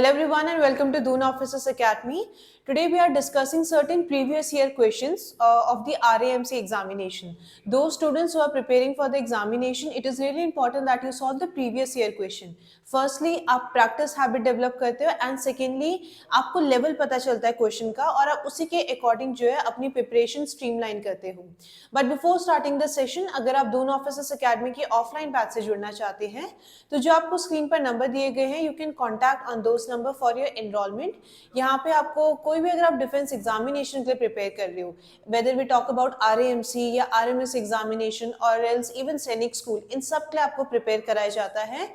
Hello everyone and welcome to Dune Officers Academy. Today we are discussing certain previous year questions of the RAMC examination. Those students who are preparing for the examination, it is really important that you solve the previous year question. Firstly, आप practice habit develop करते हो and secondly, आपको level पता चलता है question का और आप उसी के according जो है अपनी preparation streamline करते हो. But before starting the session, अगर आप Dune Officers Academy की offline batch से जुड़ना चाहते हैं, तो जो आपको स्क्रीन पर नंबर दिए गए हैं, you can contact on those number for your enrollment. यहाँ पे आपको कोई भी अगर आप डिफेंस एग्जामिनेशन के लिए प्रिपेयर कर रहे हो, वेदर वी टॉक अबाउट आरएएमसी या आरएमएस एग्जामिनेशन और एल्स इवन सैनिक स्कूल, इन सब के लिए आपको प्रिपेयर कराया जाता है.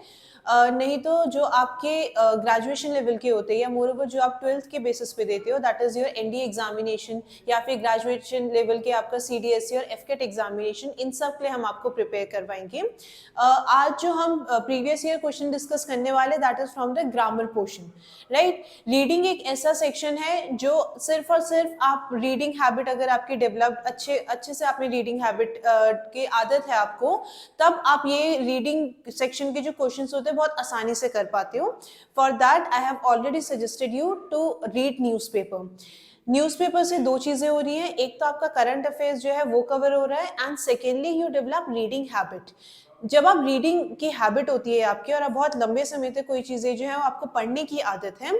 नहीं तो जो आपके ग्रेजुएशन लेवल के होते हैं या मोर ओवर जो आप 12th के बेसिस पे देते हो, that is your NDA examination या फिर ग्रेजुएशन लेवल के आपका सीडीएसई और एफकेट एग्जामिनेशन, इन सब के लिए हम आपको प्रिपेयर करवाएंगे. आज जो हम प्रीवियस ईयर क्वेश्चन डिस्कस करने वाले, that is from the grammar portion. Right, reading एक ऐसा सेक्शन है जो सिर्फ और सिर्फ आप रीडिंग हैबिट अगर आपकी डेवलप्ड अच्छे से आपने रीडिंग हैबिट की आदत है आपको, तब आप ये रीडिंग सेक्शन के जो क्वेश्चंस होते हैं बहुत आसानी से कर पाते हो. For that I have already suggested you to read newspaper. Newspaper से दो चीजें हो रही हैं, एक तो आपका करंट अफेयर्स जो है वो कवर हो रहा है and secondly you develop reading habit. जब आप रीडिंग की हैबिट होती है आपकी और आप बहुत लंबे समय तक कोई चीज़ें जो है आपको पढ़ने की आदत है,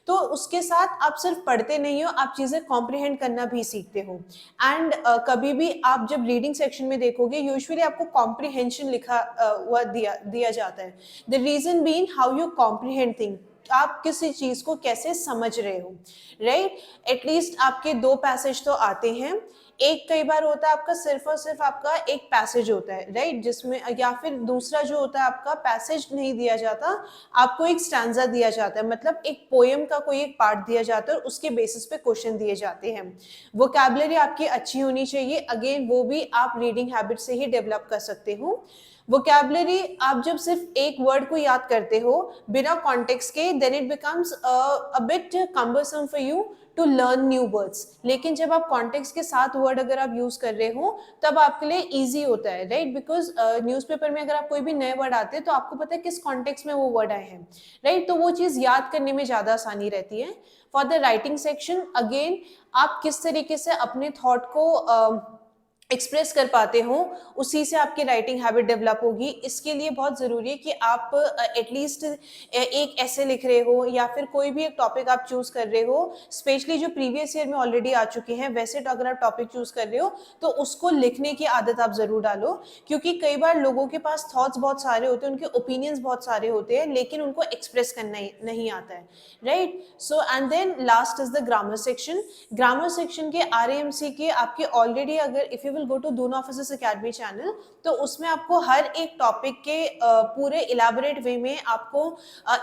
तो उसके साथ आप सिर्फ पढ़ते नहीं हो, आप चीज़ें कॉम्प्रिहेंड करना भी सीखते हो. एंड कभी भी आप जब रीडिंग सेक्शन में देखोगे, यूजुअली आपको कॉम्प्रिहेंशन लिखा हुआ दिया जाता है. The reason being how you comprehend thing, आप किसी चीज को कैसे समझ रहे हो. राइट, एटलीस्ट आपके दो पैसेज तो आते हैं. एक कई बार होता है आपका सिर्फ और सिर्फ आपका एक पैसेज होता है, राइट, जिसमें या फिर दूसरा जो होता है आपका पैसेज नहीं दिया जाता, आपको एक स्टैंजा दिया जाता है, मतलब एक पोएम का कोई एक पार्ट दिया जाता है और उसके बेसिस पे क्वेश्चन दिए जाते हैं. वोकैबुलरी आपकी अच्छी होनी चाहिए, अगेन वो भी आप रीडिंग हैबिट से ही डेवलप कर सकते हो. वोकैबुलरी आप जब सिर्फ एक वर्ड को याद करते हो बिना कॉन्टेक्स्ट के, then it becomes a bit cumbersome for you to learn new words. लेकिन जब आप कॉन्टेक्स्ट के साथ वर्ड अगर आप यूज कर रहे हो तब आपके लिए इजी होता है. राइट, बिकॉज न्यूज़पेपर में अगर आप कोई भी नए वर्ड आते हैं तो आपको पता है किस कॉन्टेक्स्ट में वो वर्ड आए हैं. राइट, तो वो चीज याद करने में ज्यादा आसानी रहती है. For the writing section, again आप किस तरीके से अपने थॉट को एक्सप्रेस कर पाते हो, उसी से आपकी राइटिंग हैबिट डेवलप होगी. इसके लिए बहुत ज़रूरी है कि आप एटलीस्ट एक ऐसे लिख रहे हो या फिर कोई भी एक टॉपिक आप चूज़ कर रहे हो, स्पेशली जो प्रीवियस ईयर में ऑलरेडी आ चुके हैं, वैसे तो अगर आप टॉपिक चूज़ कर रहे हो तो उसको लिखने की आदत आप ज़रूर डालो. क्योंकि कई बार लोगों के पास थॉट्स बहुत सारे होते हैं, उनके ओपिनियंस बहुत सारे होते हैं, लेकिन उनको एक्सप्रेस करना नहीं आता है. Right, so and then last is the grammar section. Grammar section के RAMC के आपके ऑलरेडी, अगर if you will go to Doon officers academy channel, तो उसमें आपको हर एक टॉपिक के पूरे इलाबोरेट वे में आपको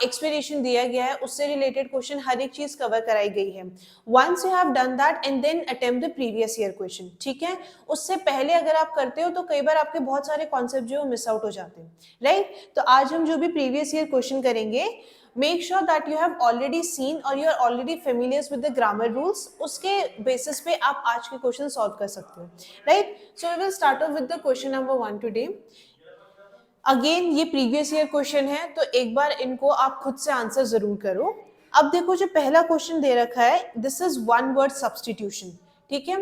एक्सप्लेनेशन दिया गया है, उससे रिलेटेड क्वेश्चन हर एक चीज कवर कराई गई है. Once you have done that and then attempt the previous year question. ठीक है, उससे पहले अगर आप करते हो तो कई बार आपके बहुत सारे कॉन्सेप्ट जो मिस आउट हो जाते हैं. राइट, तो आज हम जो भी प्रीवियस ईयर क्वेश्चन करेंगे, make sure that you have already seen or you are already familiar with the grammar rules. उसके basis पे आप आज के क्वेश्चन सॉल्व कर सकते हो. Right, so we will start off with the question number 1 today. Again ये previous year question है, तो एक बार इनको आप खुद से आंसर जरूर करो. अब देखो, जो पहला क्वेश्चन दे रखा है, this is one word substitution. ठीक है,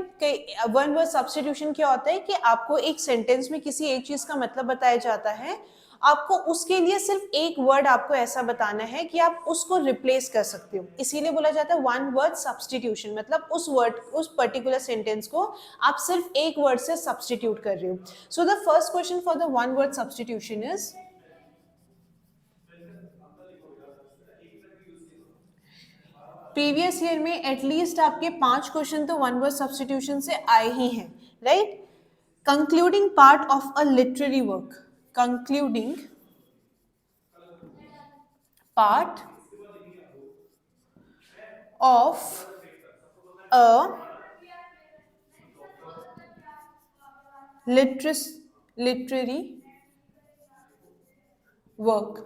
वन वर्ड सब्सटीट्यूशन क्या होता है कि आपको एक सेंटेंस में किसी एक चीज का मतलब बताया जाता है, आपको उसके लिए सिर्फ एक वर्ड आपको ऐसा बताना है कि आप उसको रिप्लेस कर सकते हो, इसीलिए बोला जाता है वन वर्ड सब्सटीट्यूशन. मतलब उस वर्ड, उस पर्टिकुलर सेंटेंस को आप सिर्फ एक वर्ड से सब्सटीट्यूट कर रहे हो. So the first question for the one word substitution is, previous year में एटलीस्ट आपके 5 क्वेश्चन तो वन वर्ड सब्सटीट्यूशन से आए ही हैं. Right, concluding part of a literary work. Concluding part of a literary work.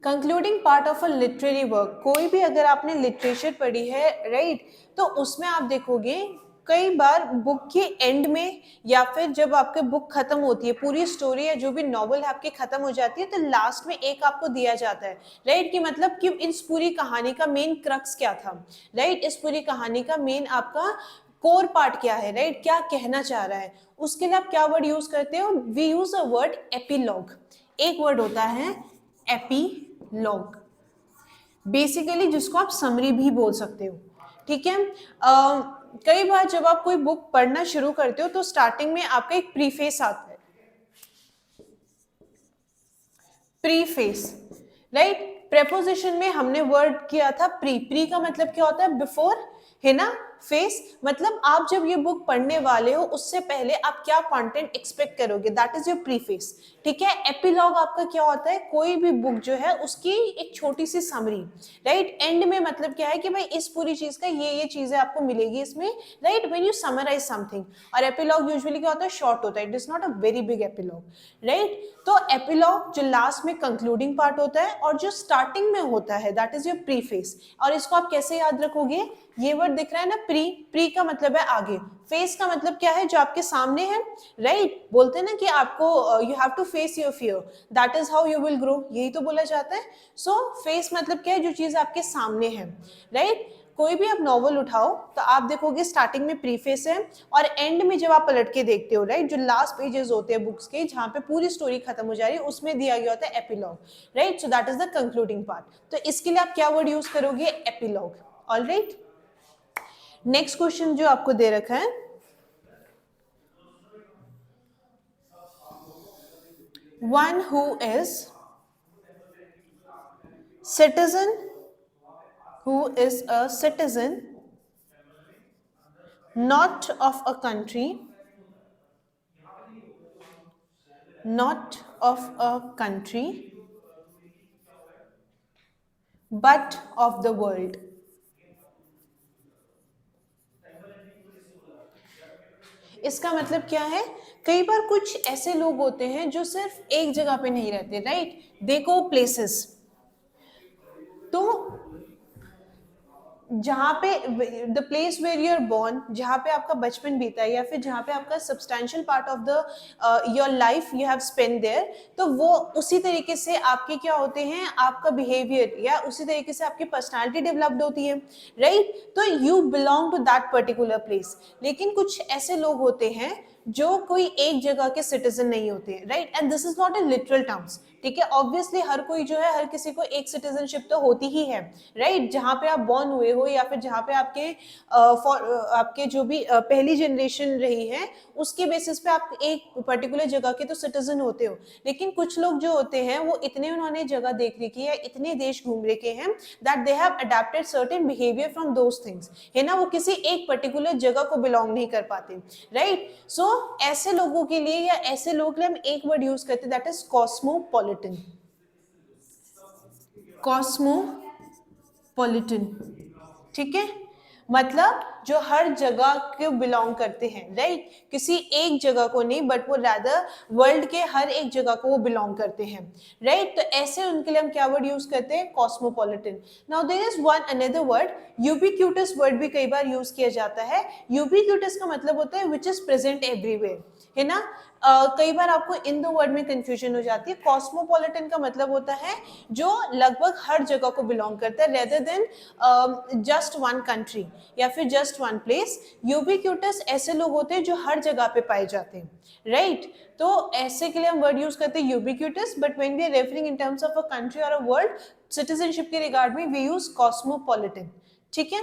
Concluding part of a literary work, कोई भी अगर आपने लिटरेचर पढ़ी है, राइट, तो उसमें आप देखोगे कई बार बुक के एंड में या फिर जब आपके बुक खत्म होती है, पूरी स्टोरी या जो भी नॉवल है आपकी खत्म हो जाती है, तो लास्ट में एक आपको दिया जाता है, राइट, कि मतलब कि इस पूरी कहानी का मेन क्रक्स क्या था, राइट, इस पूरी कहानी का मेन आपका कोर पार्ट क्या है, राइट, क्या कहना चाह रहा है। उसके लिए आप क्या वर्ड यूज करते हो? We use a word epilogue. एक वर्ड होता है एपिलॉग, बेसिकली जिसको आप समरी भी बोल सकते हो, ठीक है। कई बार जब आप कोई बुक पढ़ना शुरू करते हो तो स्टार्टिंग में आपका एक प्रीफेस आता है, प्रीफेस, राइट। प्रेपोजिशन में हमने वर्ड किया था प्री। प्री का मतलब क्या होता है? बिफोर, है ना। फेस मतलब आप जब ये बुक पढ़ने वाले हो उससे पहले आप क्या कंटेंट एक्सपेक्ट करोगे, दैट इज योर प्रीफेस, ठीक है। एपिलॉग आपका क्या होता है? कोई भी बुक जो है उसकी एक छोटी सी समरी, राइट। एंड में मतलब क्या है कि भाई इस पूरी चीज का ये चीजें आपको मिलेगी इसमें, right, when you summarise something. और एपिलॉग यूजुअली क्या होता है? शॉर्ट होता है, it is not a very big epilogue, right. तो एपिलॉग जो लास्ट में कंक्लूडिंग पार्ट होता है और जो स्टार्टिंग में होता है दैट इज योर प्रीफेस। और इसको आप कैसे याद रखोगे? ये वर्ड दिख रहा है ना, प्री। प्री का मतलब है आगे, फेस का मतलब क्या है? जो आपके सामने है, राइट। बोलते हैं ना कि आपको you have to face your fear, that is how you will grow, यही तो बोला जाता है। सो फेस मतलब क्या है? जो चीज आपके सामने है, राइट। कोई भी आप नॉवल उठाओ तो आप देखोगे स्टार्टिंग में प्रीफेस है और एंड में जब आप पलट के देखते हो, राइट, जो लास्ट पेजेस होते हैं बुक्स के जहां पे पूरी स्टोरी खत्म हो जा रही है उसमें दिया गया होता है epilogue, right. So that is the concluding part. तो इसके लिए आप क्या वर्ड यूज करोगे? Epilogue, alright. नेक्स्ट क्वेश्चन जो आपको दे रखा है, one who is citizen, who is a citizen not of a country, not of a country but of the world। इसका मतलब क्या है? कई बार कुछ ऐसे लोग होते हैं जो सिर्फ एक जगह पे नहीं रहते, राइट, दे गो प्लेसेस। तो जहाँ पे the place where you are born, जहाँ पे आपका बचपन बीता है या फिर जहाँ पे आपका substantial part of the your life you have spend there, तो वो उसी तरीके से आपके क्या होते हैं, आपका बिहेवियर या उसी तरीके से आपकी पर्सनालिटी डेवलप्ड होती है, राइट। तो you belong to that particular place. लेकिन कुछ ऐसे लोग होते हैं जो कोई एक जगह के सिटीजन नहीं होते, right, and this is not a literal terms, ठीक है। ऑब्वियसली हर कोई जो है, हर किसी को एक सिटीजनशिप तो होती ही है, राइट, जहाँ पे आप बॉर्न हुए हो या फिर जहाँ पे आपके जो भी पहली जनरेशन रही है उसके बेसिस पे आप एक पर्टिकुलर जगह के तो सिटीजन होते हो। लेकिन कुछ लोग जो होते हैं वो इतने उन्होंने जगह देख रखी है, इतने देश घूम रखे हैं that they have adapted certain behaviour from those things, है ना, वो किसी एक पर्टिकुलर जगह को बिलोंग नहीं कर पाते, राइट। सो ऐसे लोगों के लिए या ऐसे लोगों के लिए हम एक वर्ड यूज करते हैं दैट इज कॉस्मोपॉलिटन, कॉस्मोपॉलिटन, ठीक है। मतलब जो हर जगह को बिलोंग करते हैं, राइट, किसी एक जगह को नहीं बट वो रादर वर्ल्ड के हर एक जगह को वो बिलोंग करते हैं, राइट। तो ऐसे उनके लिए हम क्या वर्ड यूज करते हैं? Cosmopolitan. Now there is one another word, ubiquitous word भी कई बार यूज किया जाता है। यूबिक्यूटस का मतलब होता है विच इज प्रेजेंट एवरीवेयर, है ना। कई बार आपको इन दो वर्ड में कंफ्यूजन हो जाती है। कॉस्मोपॉलिटन का मतलब होता है जो लगभग हर जगह को बिलोंग करता है rather than just one country या फिर जस्ट वन प्लेस। यूबिक्यूटस ऐसे लोग होते हैं जो हर जगह पे पाए जाते हैं, राइट। तो ऐसे के लिए हम वर्ड यूज करते हैं ubiquitous, but when we are referring in terms of a country और अ वर्ल्ड सिटीजनशिप के रिगार्ड में वी यूज कॉस्मोपॉलिटन, ठीक है।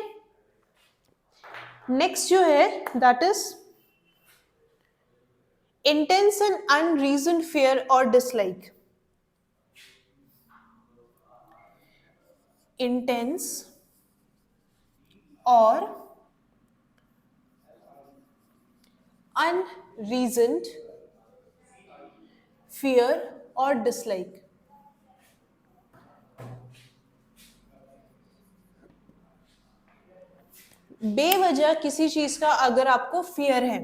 नेक्स्ट जो है that is intense and unreasoned fear or dislike। intense or unreasoned fear or dislike। बेवजह किसी चीज का अगर आपको फियर है,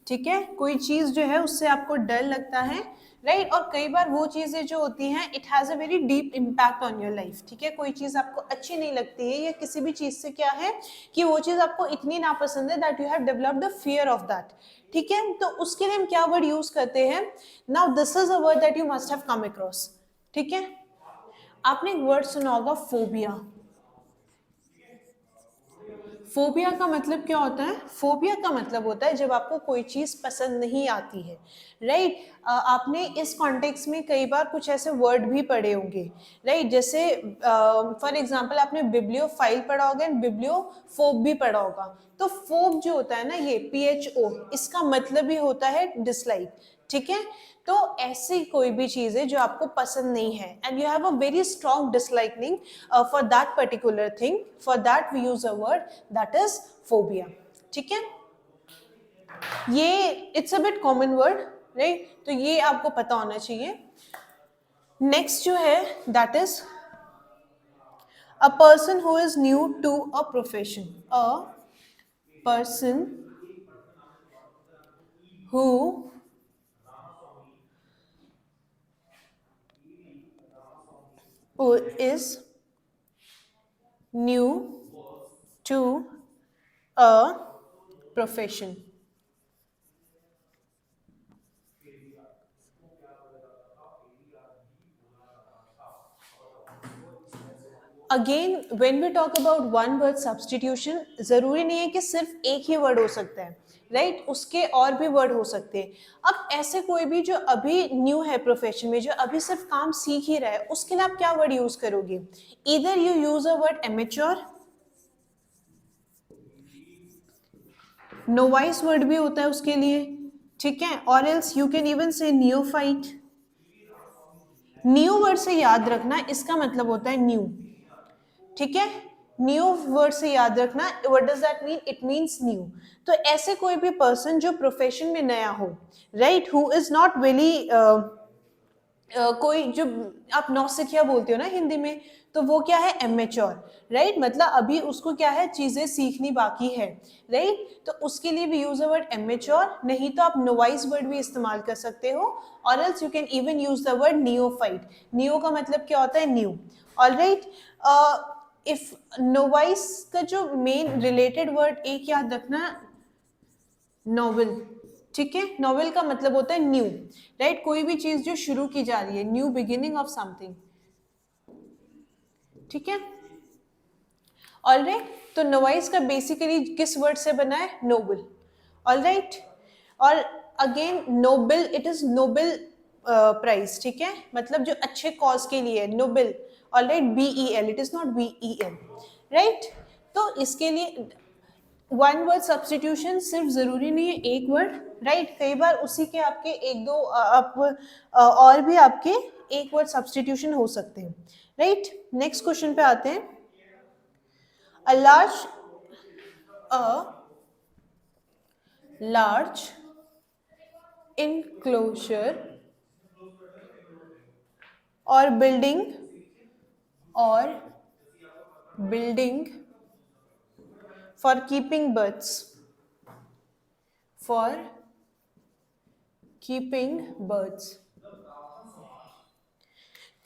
ठीक है, कोई चीज जो है उससे आपको डर लगता है, राइट और कई बार वो चीजें जो होती हैं it has a very deep impact on your life, ठीक है, कोई चीज आपको अच्छी नहीं लगती है या किसी भी चीज से क्या है कि वो चीज आपको इतनी नापसंद है that you have developed a fear of that, ठीक है, तो उसके लिए हम क्या वर्ड यूज करते हैं, now this is a word that you must have come across, ठीक है, आपने एक वर्ड सुना होगा फोबिया। फोबिया का मतलब क्या होता है, फोबिया का मतलब होता है जब आपको कोई चीज पसंद नहीं आती है, राइट, आपने इस कॉन्टेक्स्ट में कई बार कुछ ऐसे वर्ड भी पढ़े होंगे, राइट, जैसे फॉर एग्जांपल आपने बिब्लियोफाइल पढ़ा होगा एंड बिब्लियोफोब भी पढ़ा होगा, तो फोब जो होता है ना ये PHO, इसका मतलब ही होता है डिसलाइक, ठीक है, तो ऐसी कोई भी चीज है जो आपको पसंद नहीं है and you have a very strong disliking for that particular thing, for that we use a word that is phobia, ठीक है, ये it's a bit common word, right, तो ये आपको पता होना चाहिए। नेक्स्ट जो है that is a person who is new to a profession, a person who is new to a profession. Again when we talk about one word substitution, जरूरी नहीं है कि सिर्फ एक ही वर्ड हो सकता है, राइट, उसके और भी वर्ड हो सकते हैं। अब ऐसे कोई भी जो अभी न्यू है प्रोफेशन में, जो अभी सिर्फ काम सीख ही रहा है, उसके लिए आप क्या वर्ड यूज करोगे, इधर you use a word amateur, novice word भी होता है उसके लिए, ठीक है, और एल्स यू कैन इवन से नियोफाइट। न्यू वर्ड से याद रखना, इसका मतलब होता है न्यू, ठीक है, न्यू वर्ड से याद रखना, what does that mean, it means new, तो ऐसे कोई भी पर्सन जो प्रोफेशन में नया हो, right, who is not very कोई जो आप नौसिखिया बोलते हो ना हिंदी में, तो वो क्या है एमेच्योर, राइट, मतलब अभी उसको क्या है चीजें सीखनी बाकी है, राइट, तो उसके लिए भी यूज अ वर्ड एमेच्योर, नहीं तो आप नोवाइस वर्ड भी इस्तेमाल कर सकते हो, और else you can even use the word neophyte, neo का मतलब क्या होता है न्यू, ऑलराइट, इफ नोवाइस का जो मेन रिलेटेड वर्ड एक याद रखना, नॉवल, ठीक है, नॉवल का मतलब होता है न्यू, राइट, कोई भी चीज जो शुरू की जा रही है, न्यू बिगिनिंग ऑफ समथिंग, ठीक है, ऑलराइट, तो नोवाइस का बेसिकली किस वर्ड से बना है, नोबल, ऑलराइट, और again noble, it is Nobel prize, ठीक है, मतलब जो अच्छे कॉज के लिए noble, alright, BEL, it is not BEL, right, तो इसके लिए वन वर्ड सब्सटीट्यूशन सिर्फ जरूरी नहीं है एक वर्ड, राइट, कई बार उसी के आपके एक दो और भी आपके एक वर्ड सब्सटीट्यूशन हो सकते हैं, राइट, नेक्स्ट क्वेश्चन पे आते हैं, a large enclosure or building for keeping birds, for keeping birds,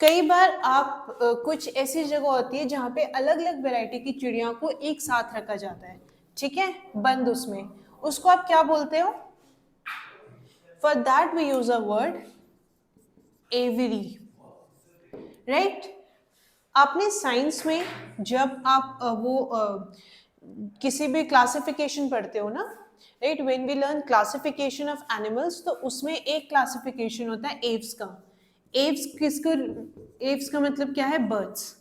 कई बार आप कुछ ऐसी जगह होती है जहाँ पे अलग अलग वैरायटी की चिड़िया को एक साथ रखा जाता है, ठीक है, बंद उसमें, उसको आप क्या बोलते हो, for that we use a word aviary, right, आपने साइंस में जब आप किसी भी क्लासिफिकेशन पढ़ते हो ना, right, when we learn classification of animals, तो उसमें एक क्लासिफिकेशन होता है एव्स का, एव्स किसको, एव्स का मतलब क्या है, बर्ड्स,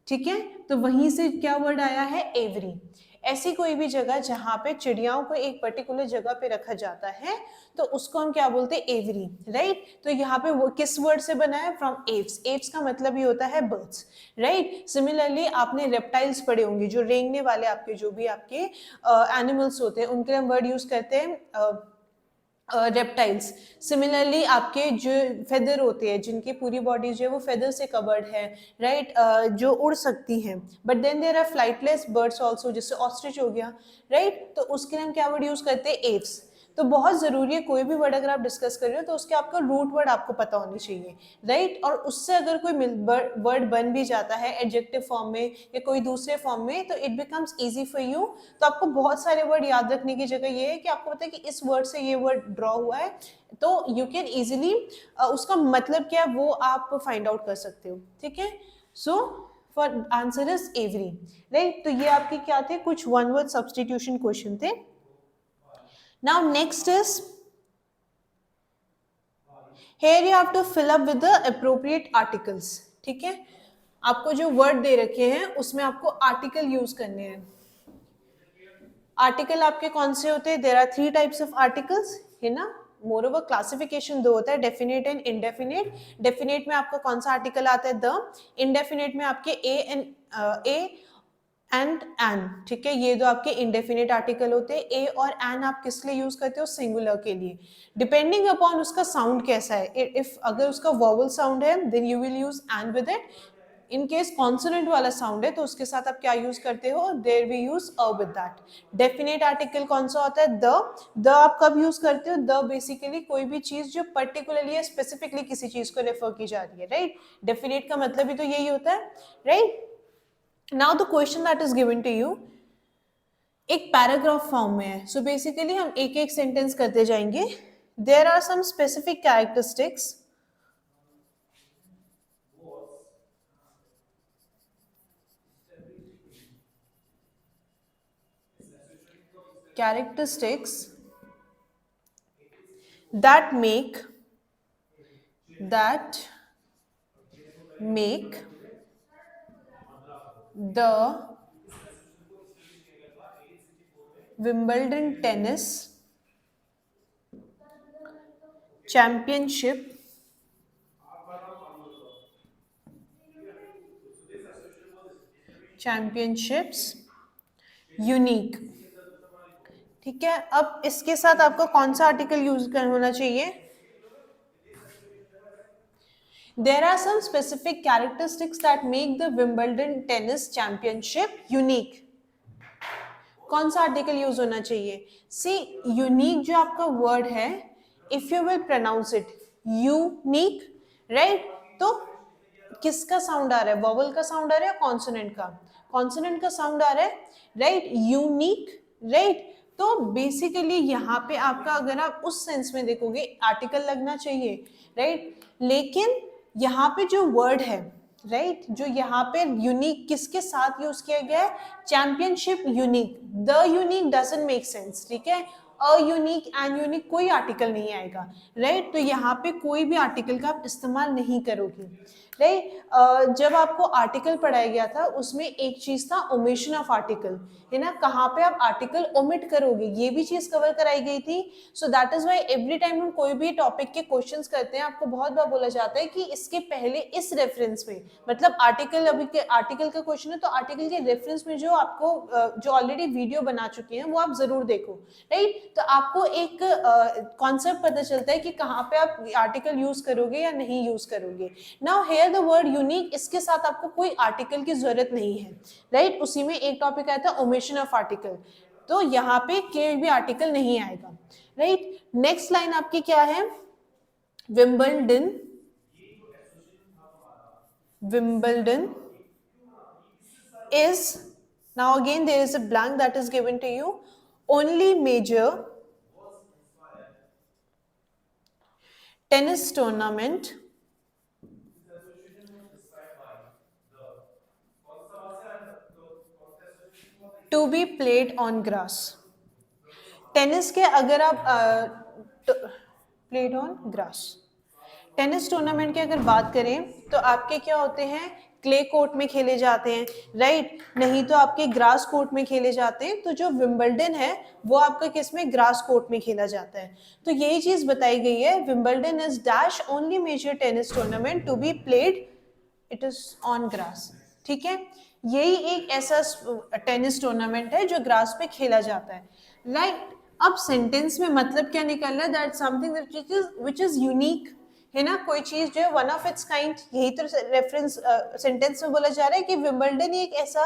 ठीक है, तो वहीं से क्या वर्ड आया है, एवरी, ऐसी कोई भी जगह जहां पे चिड़ियाओं को एक पर्टिकुलर जगह पे रखा जाता है, तो उसको हम क्या बोलते हैं, एवरी, राइट, तो यहाँ पे वो किस वर्ड से बना है, फ्रॉम एव्स, एव्स का मतलब ही होता है बर्ड्स, राइट, सिमिलरली आपने रेप्टाइल्स पढ़े होंगे, जो रेंगने वाले आपके जो भी आपके एनिमल्स होते हैं, उनके हम वर्ड यूज करते हैं रेप्टाइल्स, सिमिलरली आपके जो फेदर होते हैं, जिनकी पूरी बॉडी जो है वो फेदर से कवर्ड है, राइट, जो उड़ सकती हैं, but then there are flightless birds also, जैसे ऑस्ट्रिच हो गया, राइट, तो उसके लिए हम क्या वर्ड यूज करते हैं, एव्स, तो बहुत ज़रूरी है कोई भी वर्ड अगर आप डिस्कस कर रहे हो तो उसके आपका रूट वर्ड आपको पता होनी चाहिए, राइट। और उससे अगर कोई वर्ड बन भी जाता है एडजेक्टिव फॉर्म में या कोई दूसरे फॉर्म में तो it becomes easy for you. तो आपको बहुत सारे वर्ड याद रखने की जगह ये है कि आपको पता है कि इस वर्ड से ये वर्ड ड्रॉ हुआ है, तो यू कैन ईजिली उसका मतलब क्या है वो आप फाइंड आउट कर सकते हो, ठीक है। So for answer is every, right. तो ये आपके क्या थे, कुछ वन वर्ड सब्स्टिट्यूशन क्वेश्चन थे। Now next is here you have to fill up with the appropriate articles, ठीक है। आपको जो वर्ड दे रखे हैं उसमें आपको आर्टिकल यूज करने हैं। आर्टिकल आपके कौन से होते हैं, there are 3 types of articles, है ना। मोर ओवर क्लासिफिकेशन 2 होता है, डेफिनेट एंड इनडेफिनेट। डेफिनेट में आपका कौन सा आर्टिकल आता है, द। इनडेफिनेट में आपके ए एंड एन, ठीक है। ये दो आपके इंडेफिनेट आर्टिकल होते हैं। ए और एन आप किस लिए यूज करते हो, सिंगुलर के लिए, डिपेंडिंग अपॉन उसका साउंड कैसा है। इफ अगर उसका वॉवल साउंड है then you will use an with it. In case consonant वाला साउंड है तो उसके साथ आप क्या यूज करते हो, there we use a with that. Definite article कौन सा होता है, द। आप कब यूज करते हो, द बेसिकली कोई भी चीज जो पर्टिकुलरली या स्पेसिफिकली किसी चीज को रेफर की जा रही है, राइट। डेफिनेट का मतलब भी तो यही होता है, right. Now the question that is given to you एक पैराग्राफ फॉर्म में है, सो बेसिकली हम एक एक सेंटेंस करते जाएंगे। There are some specific characteristics that make the Wimbledon tennis championships unique, ठीक है। अब इसके साथ आपका कौन सा आर्टिकल यूज होना चाहिए, there are some specific characteristics that make the Wimbledon tennis championship unique। कौन सा आर्टिकल यूज होना चाहिए, सी यूनिक जो आपका वर्ड है, if you will pronounce it unique, right. तो किसका साउंड आ रहा है, वॉवल का साउंड आ रहा है या कॉन्सोनेंट का, कॉन्सोनेंट का साउंड आ रहा है, राइट। Unique, right. तो बेसिकली यहाँ पे आपका अगर आप उस सेंस में देखोगे आर्टिकल लगना चाहिए, राइट। लेकिन यहाँ पे जो वर्ड है, राइट, जो यहाँ पे यूनिक किसके साथ यूज किया गया है, championship unique. The unique doesn't make sense, ठीक है। अ यूनिक एंड यूनिक कोई आर्टिकल नहीं आएगा, राइट। तो यहाँ पे कोई भी आर्टिकल का आप इस्तेमाल नहीं करोगे, राइट। जब आपको आर्टिकल पढ़ाया गया था उसमें एक चीज था ओमिशन ऑफ आर्टिकल, है ना, कहाँ पे आप आर्टिकल ओमिट करोगे ये भी चीज कवर कराई गई थी। So that is why every time हम कोई भी टॉपिक के क्वेश्चंस करते हैं आपको बहुत बार बोला जाता है कि इसके पहले इस रेफरेंस में, मतलब आर्टिकल अभी के आर्टिकल का क्वेश्चन है तो आर्टिकल के रेफरेंस में जो आपको जो ऑलरेडी वीडियो बना चुके हैं वो आप जरूर देखो, राइट। तो आपको एक कॉन्सेप्ट पता चलता है कि कहाँ पे आप आर्टिकल यूज करोगे या नहीं यूज करोगे। Now here the word unique, इसके साथ आपको कोई आर्टिकल की जरूरत नहीं है, राइट। उसी में एक टॉपिक आया था ओमिशन ऑफ आर्टिकल, तो यहाँ पे कोई भी आर्टिकल नहीं आएगा, राइट। नेक्स्ट लाइन आपकी क्या है, Wimbledon is, now again there is a blank that is given to you, only major tennis tournament to be played on grass। Tennis के अगर आप played on grass, tennis tournament की अगर बात करें तो आपके क्या होते हैं, क्ले कोर्ट में खेले जाते हैं, राइट। नहीं तो आपके ग्रास कोर्ट में खेले जाते हैं। तो जो विंबलडन है वो आपका किस में, ग्रास कोर्ट में खेला जाता है। तो यही चीज बताई गई है, Wimbledon is dash only major tennis tournament to be played, it is on grass, ठीक है। यही एक ऐसा टेनिस टूर्नामेंट है जो ग्रास पे खेला जाता है, राइट। अब सेंटेंस में मतलब क्या निकल रहा है, that something which is unique, है ना, कोई चीज जो है वन ऑफ इट्स काइंड, यही तो रेफरेंस सेंटेंस में बोला जा रहा है कि विंबलडन एक ऐसा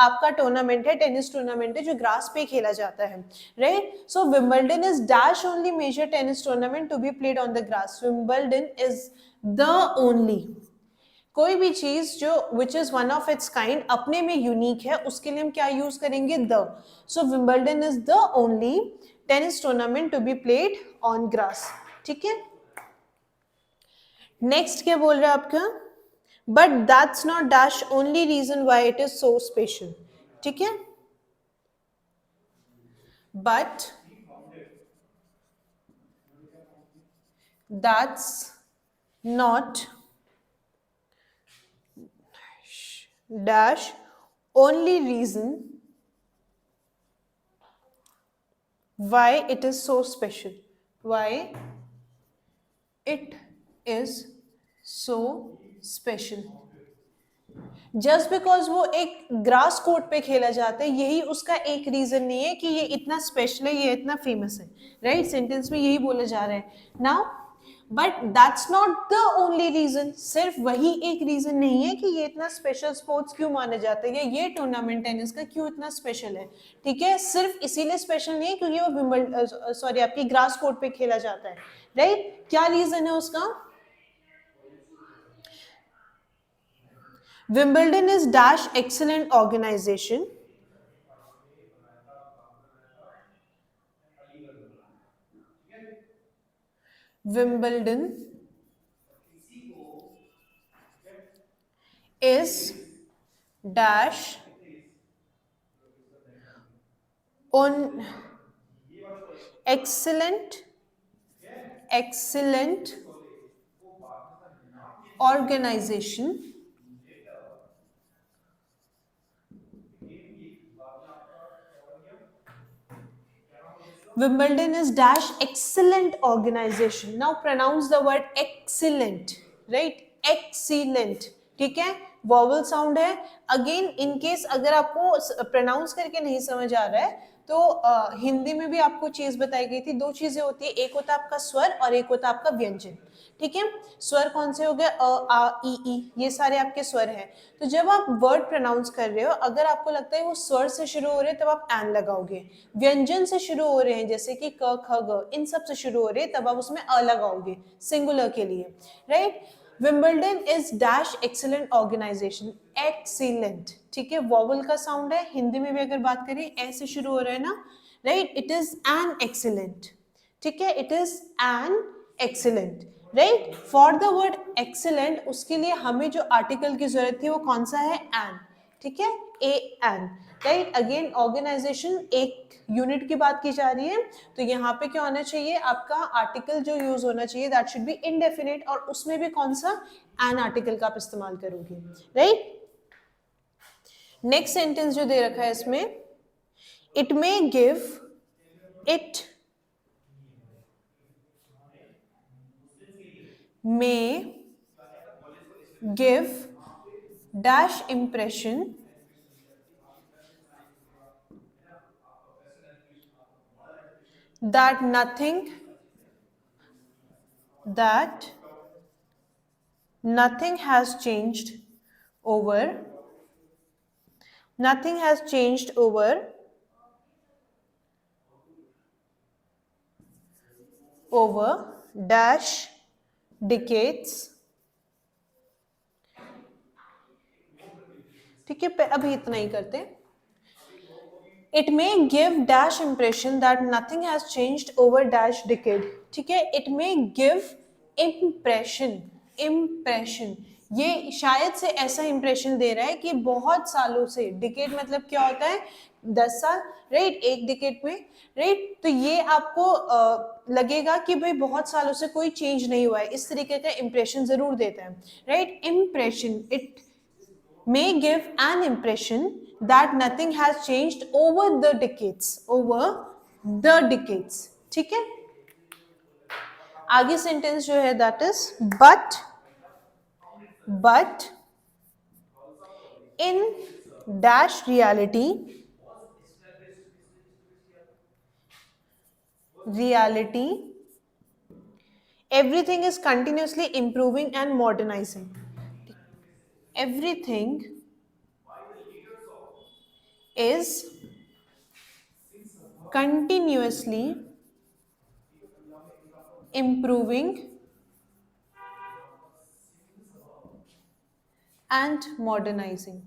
आपका टूर्नामेंट है, टेनिस टूर्नामेंट है जो ग्रास पे खेला जाता है, right. So Wimbledon is dash only major tennis tournament to be played on the grass. Wimbledon is the only, कोई भी चीज जो which is one of its kind, अपने में यूनिक है, उसके लिए हम क्या यूज करेंगे, the. So Wimbledon is the only tennis tournament to be played on grass. ठीक है. नेक्स्ट क्या बोल रहा है आपका, but that's not dash only reason why it is so special. ठीक है. But that's not dash only reason why it is so special, why it is so special. Just because वो एक ग्रास कोर्ट पे खेला जाता है, यही उसका एक रीजन नहीं है कि ये इतना स्पेशल है, ये इतना फेमस है, राइट. सेंटेंस में यही बोला जा रहा है. Now but that's not the only reason, सिर्फ वही एक रीजन नहीं है कि ये इतना स्पेशल स्पोर्ट्स क्यों माना जाता है, या ये टूर्नामेंट टेनिस का क्यों इतना स्पेशल है. ठीक है. सिर्फ इसीलिए स्पेशल नहीं है क्योंकि वो विंबल आपकी ग्रास कोर्ट पे खेला जाता है, राइट. क्या रीजन है उसका. Wimbledon is dash excellent organization. Wimbledon is dash on excellent organization Wimbledon is dash excellent organization. Now pronounce the word excellent, right? Excellent. ठीक है. वॉवल साउंड है. अगेन इन केस अगर आपको प्रोनाउंस करके नहीं समझ आ रहा है तो हिंदी में भी आपको चीज बताई गई थी. दो चीजें होती है, एक होता है आपका स्वर और एक होता है आपका व्यंजन. ठीक है. स्वर कौन से हो गए, अ आ ई, ये सारे आपके स्वर हैं. तो जब आप वर्ड प्रोनाउंस कर रहे हो, अगर आपको लगता है वो स्वर से शुरू हो रहे हैं तब आप एन लगाओगे. व्यंजन से शुरू हो रहे हैं जैसे कि क ख ग, इन सब से शुरू हो रहे हैं तब आप उसमें अ लगाओगे सिंगुलर के लिए, right. Wimbledon is dash excellent organisation. Excellent. ठीक है. वॉवल का साउंड है. हिंदी में भी अगर बात करें ऐसे शुरू हो रहा है ना, right. It is an excellent. ठीक है. It is an excellent, right. For the word excellent उसके लिए हमें जो आर्टिकल की जरूरत थी वो कौन सा है, एन. ठीक है. A N, right. Again organisation एक यूनिट की बात की जा रही है, तो यहाँ पे क्या होना चाहिए, आपका आर्टिकल जो यूज होना चाहिए दैट शुड बी इनडेफिनिट, और उसमें भी कौन सा, एन आर्टिकल का आप इस्तेमाल करोगे, राइट. नेक्स्ट सेंटेंस जो दे रखा है इसमें, it may give, it may give dash impression that nothing has changed over dash decades. ठीक है. अभी इतना ही करते हैं. It may give dash impression that nothing has changed over dash decade. ठीक है. It may give impression. ये शायद से ऐसा इंप्रेशन दे रहा है कि बहुत सालों से, डिकेड मतलब क्या होता है, 10 साल, राइट. एक डिकेड में, राइट. तो ये आपको लगेगा कि भाई बहुत सालों से कोई चेंज नहीं हुआ है, इस तरीके का इंप्रेशन जरूर देता है, right. Impression. It may give an impression that nothing has changed over the decades. ठीक है. आगे सेंटेंस जो है that is but in dash reality everything is continuously improving and modernizing. Everything is continuously improving and modernizing.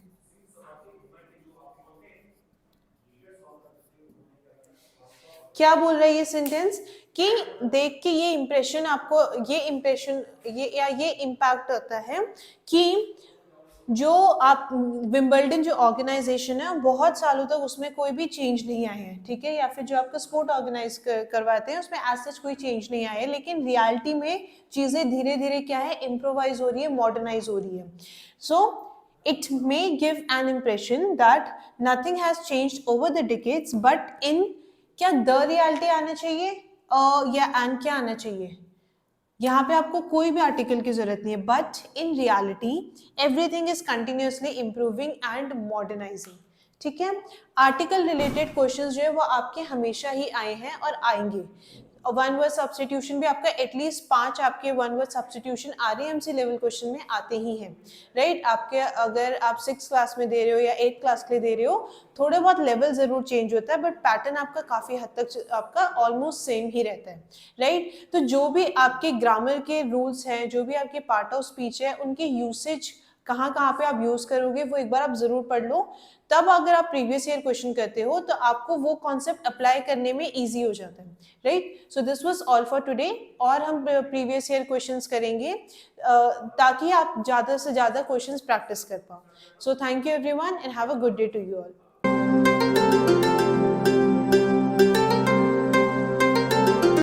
क्या बोल रहा है ये सेंटेंस कि देख के ये इंप्रेशन आपको ये इंप्रेशन ये या ये इम्पैक्ट होता है कि जो आप विंबलडन जो ऑर्गेनाइजेशन है बहुत सालों तक उसमें कोई भी चेंज नहीं आए हैं, ठीक है, या फिर जो आपका स्पोर्ट ऑर्गेनाइज करवाते हैं उसमें एज सच कोई चेंज नहीं आया है, लेकिन रियलिटी में चीज़ें धीरे धीरे क्या है, इम्प्रोवाइज हो रही है, मॉडर्नाइज हो रही है. सो it may give an impression that nothing has changed over the decades, but in क्या द रियलिटी आना चाहिए या एंड क्या आना चाहिए, यहाँ पे आपको कोई भी आर्टिकल की जरूरत नहीं है, but in reality everything is continuously improving and modernising. ठीक है, आर्टिकल रिलेटेड क्वेश्चंस जो है वो आपके हमेशा ही आए हैं और आएंगे. वन वर्ड सब्स्टिट्यूशन भी आपका एटलीस्ट 5 आपके one word substitution R A M C level question में आते ही हैं, राइट. आपके अगर आप 6th क्लास में दे रहे हो या 8th क्लास के लिए दे रहे हो, थोड़े बहुत लेवल जरूर चेंज होता है, बट पैटर्न आपका काफी हद तक आपका ऑलमोस्ट सेम ही रहता है, राइट. तो जो भी आपके ग्रामर के रूल्स हैं, जो भी आपके पार्ट ऑफ स्पीच है, उनके यूसेज कहाँ कहाँ पे आप यूज करोगे वो एक बार आप जरूर पढ़ लो. तब अगर आप प्रीवियस ईयर क्वेश्चन करते हो तो आपको वो कॉन्सेप्ट अप्लाई करने में इजी हो जाता है, right. So this was all for today. और हम प्रीवियस ईयर क्वेश्चंस करेंगे ताकि आप ज़्यादा से ज़्यादा क्वेश्चंस प्रैक्टिस कर पाओ. So thank you everyone and have a good day to you all.